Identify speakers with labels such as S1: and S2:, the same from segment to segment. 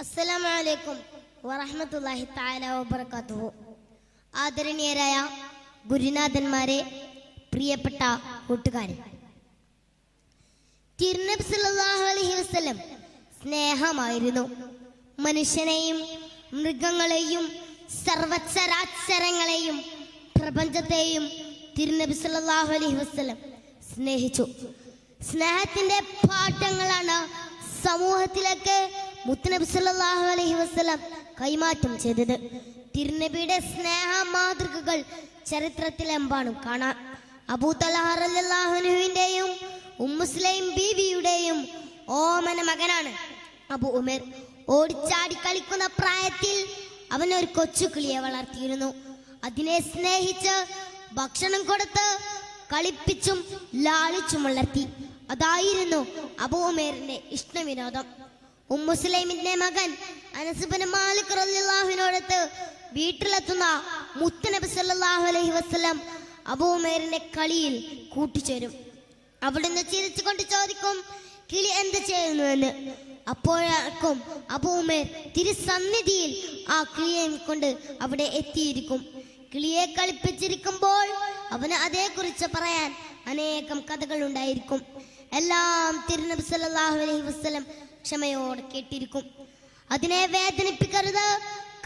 S1: അസ്സലാമു അലൈക്കും വറഹ്മത്തുള്ളാഹി തആല വബറകാതുഹു. ആദരണീയരായ ഗുരുനാഥന്മാരെ, പ്രിയപ്പെട്ട കൂട്ടുകാരെ, തിരുനബി സല്ലല്ലാഹു അലൈഹി വസല്ലം സ്നേഹമായിരുന്നു. മനുഷ്യനെയും മൃഗങ്ങളെയും സർവചരാചരങ്ങളെയും പ്രപഞ്ചത്തെയും തിരുനബി സല്ലല്ലാഹു അലൈഹി വസല്ലം സ്നേഹിച്ചു. സ്നേഹത്തിന്റെ പാഠങ്ങളാണ് സമൂഹത്തിലേക്ക് മുത്തുനബി സല്ലല്ലാഹു അലൈഹി വസല്ലം കൈമാറ്റം ചെയ്തത്. തിരുനബിയുടെ സ്നേഹ മാതൃകകൾ ചരിത്രത്തിലെമ്പാടും കാണാം. അബൂ തൽഹ റളിയല്ലാഹു അൻഹുവിന്റെയും ഉമ്മു സുലൈം ബീവിയുടെയും ഓമന മകനാണ് അബൂ ഉമൈർ. ഓടിച്ചാടി കളിക്കുന്ന പ്രായത്തിൽ അവൻ ഒരു കൊച്ചു കിളിയെ വളർത്തിയിരുന്നു. അതിനെ സ്നേഹിച്ച് ഭക്ഷണം കൊടുത്ത് കളിപ്പിച്ചും ലാളിച്ചും വളർത്തി. അതായിരുന്നു അബൂ ഉമൈറിന്റെ ഇഷ്ടവിനോദം. ഉമ്മു സുലൈമിന്റെ മകൻ അനസ് ഇബ്നു മാലിക് റളിയല്ലാഹുവിനോടൊത്ത് വീട്ടിലെത്തുന്ന മുത്തുനബി സല്ലല്ലാഹു അലൈഹി വസല്ലം അബൂ ഉമൈറിന്റെ കളിയിൽ കൂട്ടിച്ചേരും. അവിടുന്ന് ചിരിച്ചുകൊണ്ട് ചോദിക്കും, കിളി എന്ത് ചെയ്യുന്നുവെന്ന്. അപ്പോഴേക്കും അബൂ ഉമൈർ തിരുസന്നിധിയിൽ ആ കിളിയെ കൊണ്ട് അവിടെ എത്തിയിരിക്കും. കിളിയെ കളിപ്പിച്ചിരിക്കുമ്പോൾ അവന് അതേക്കുറിച്ച് പറയാൻ അനേകം കഥകൾ ഉണ്ടായിരിക്കും. എല്ലാം തിരുനബി സല്ലല്ലാഹു അലൈഹി വസല്ലം ക്ഷമയോടെ കേട്ടിരിക്കും. അതിനെ വേദനിപ്പിക്കരുത്,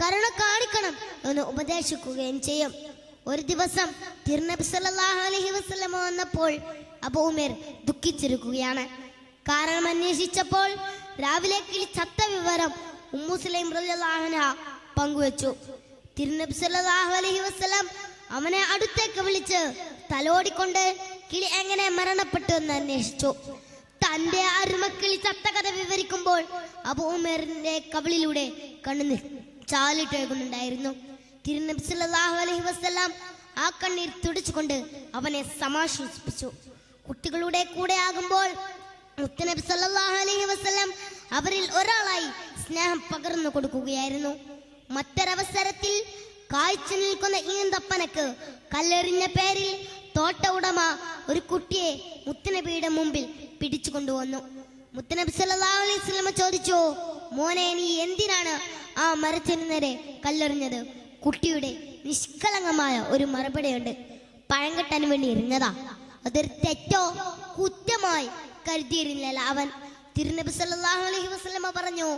S1: കരുണ കാണിക്കണം എന്ന് ഉപദേശിക്കുകയും ചെയ്യും. ഒരു ദിവസം തിരുനബി സല്ലല്ലാഹു അലൈഹി വസല്ലം വന്നപ്പോൾ അബൂ ഉമൈർ ദുഃഖിച്ചിരിക്കുകയാണ്. കാരണം അന്വേഷിച്ചപ്പോൾ രാവിലെ കിളി ചത്ത വിവരം ഉമ്മു സുലൈം റളിയല്ലാഹു അൻഹ പങ്കുവച്ചു. തിരുനബി സല്ലല്ലാഹു അലൈഹി വസല്ലം അവനെ അടുത്തേക്ക് വിളിച്ച് തലോടിക്കൊണ്ട് കിളി എങ്ങനെ മരണപ്പെട്ടു എന്ന് അന്വേഷിച്ചു. തന്റെ അരുമക്കിളി ചത്ത കഥ വിവരിക്കുമ്പോൾ അബൂ ഉമൈറിന്റെ കവിളിലൂടെ കണ്ണുനീർ ചാലിട്ടൊഴുകുന്നുണ്ടായിരുന്നു. തിരുനബി സല്ലല്ലാഹു അലൈഹി വസല്ലം ആ കണ്ണീർ തുടച്ചുകൊണ്ട് അവനെ സമാശ്വസിപ്പിച്ചു. കുട്ടികളുടെ കൂടെ ആകുമ്പോൾ മുത്തുനബി സല്ലല്ലാഹു അലൈഹി വസല്ലം അവരിൽ ഒരാളായി സ്നേഹം പകർന്നു കൊടുക്കുകയായിരുന്നു. മറ്റൊരവസരത്തിൽ കാഴ്ച നിൽക്കുന്ന ഈന്തപ്പനക്ക് കല്ലെറിഞ്ഞ പേരിൽ തോട്ട ഉടമ ഒരു കുട്ടിയെ മുത്തുനബിയുടെ മുമ്പിൽ പിടിച്ചു കൊണ്ടുവന്നു. മുത്തുനബി സല്ലല്ലാഹു അലൈഹി വസല്ലം ചോദിച്ചു, മോനെ, നീ എന്തിനാണ് ആ മരത്തിന് നേരെ കല്ലെറിഞ്ഞത്? കുട്ടിയുടെ നിഷ്കളങ്കമായ ഒരു മറുപടിയുണ്ട്, പഴം കെട്ടാൻ വേണ്ടി എറിഞ്ഞതാ. അതൊരു തെറ്റോ കുറ്റമായി കരുതിയിരുന്നില്ല അവൻ. തിരുനബി സല്ലല്ലാഹു അലൈഹി വസല്ലം പറഞ്ഞു,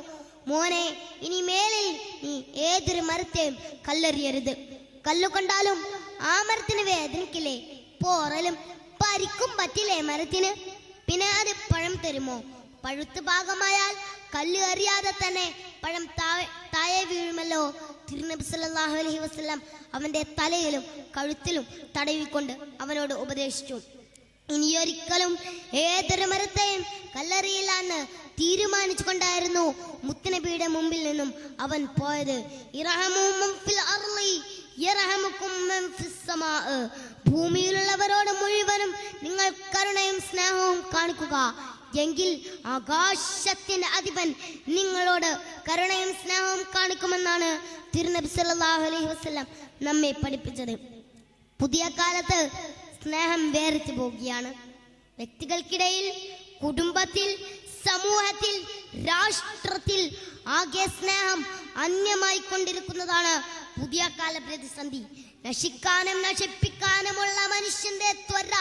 S1: മോനെ, ഇനി മേലിൽ നീ ഏതൊരു മരത്തെയും കല്ലെറിയരുത്. കല്ലു കൊണ്ടാലും ആ മരത്തിന് വേദനിക്കില്ലേ? പോറലും പരിക്കും പറ്റില്ലേ മരത്തിന്? പിന്നെ അത് പഴം തരുമോ? പഴുത്ത ഭാഗമായാൽ കല്ല് എറിയാതെ തന്നെ പഴം താഴെ വീഴുമല്ലോ. തിരുനബി സല്ലല്ലാഹു അലൈഹി വസല്ലം അവന്റെ തലയിലും കഴുത്തിലും തടവിക്കൊണ്ട് അവനോട് ഉപദേശിച്ചു. ഇനിയൊരിക്കലും ഏതൊരു മരത്തെയും കല്ലെറിയില്ല എന്ന് തീരുമാനിച്ചു കൊണ്ടായിരുന്നു മുത്തുനബിയുടെ മുമ്പിൽ നിന്നും അവൻ പോയത്. ഭൂമിയിലുള്ളവരോട് മുഴുവനും നിങ്ങൾ കരുണയും സ്നേഹവും കാണിക്കുക, എങ്കിൽ ആകാശത്തിന്റെ അധിപൻ നിങ്ങളോട് കരുണയും സ്നേഹവും കാണിക്കുമെന്നാണ് തിരുനബി സല്ലല്ലാഹു അലൈഹി വസല്ലം നമ്മെ പഠിപ്പിച്ചത്. പുതിയ കാലത്ത് സ്നേഹം വേറിച്ചു പോവുകയാണ്. വ്യക്തികൾക്കിടയിൽ, കുടുംബത്തിൽ, സമൂഹത്തിൽ, രാഷ്ട്രത്തിൽ ആകെ സ്നേഹം അന്യമായി കൊണ്ടിരിക്കുന്നതാണ് പുതിയ കാല പ്രതിസന്ധി. നശിക്കാനും നശിപ്പിക്കാനുമുള്ള മനുഷ്യന്റെ ത്വര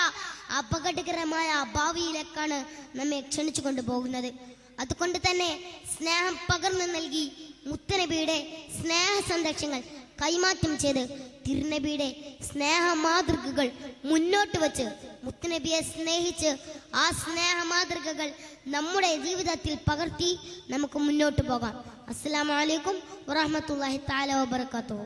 S1: അപകടകരമായ ഭാവിയിലേക്കാണ് നമ്മെ ക്ഷണിച്ചു കൊണ്ടുപോകുന്നത്. അതുകൊണ്ട് തന്നെ സ്നേഹം പകർന്നു നൽകി മുത്തുനബിയുടെ സ്നേഹ സന്ദേശങ്ങൾ കൈമാറ്റം ചെയ്ത് തിരുനബിയുടെ സ്നേഹ മാതൃകകൾ മുന്നോട്ട് വച്ച് മുത്തുനബിയെ സ്നേഹിച്ച് ആ സ്നേഹ മാതൃകകൾ നമ്മുടെ ജീവിതത്തിൽ പകർത്തി നമുക്ക് മുന്നോട്ട് പോകാം. അസ്സലാമു അലൈക്കും വറഹ്മത്തുള്ളാഹി തആല വബറകാതുഹു.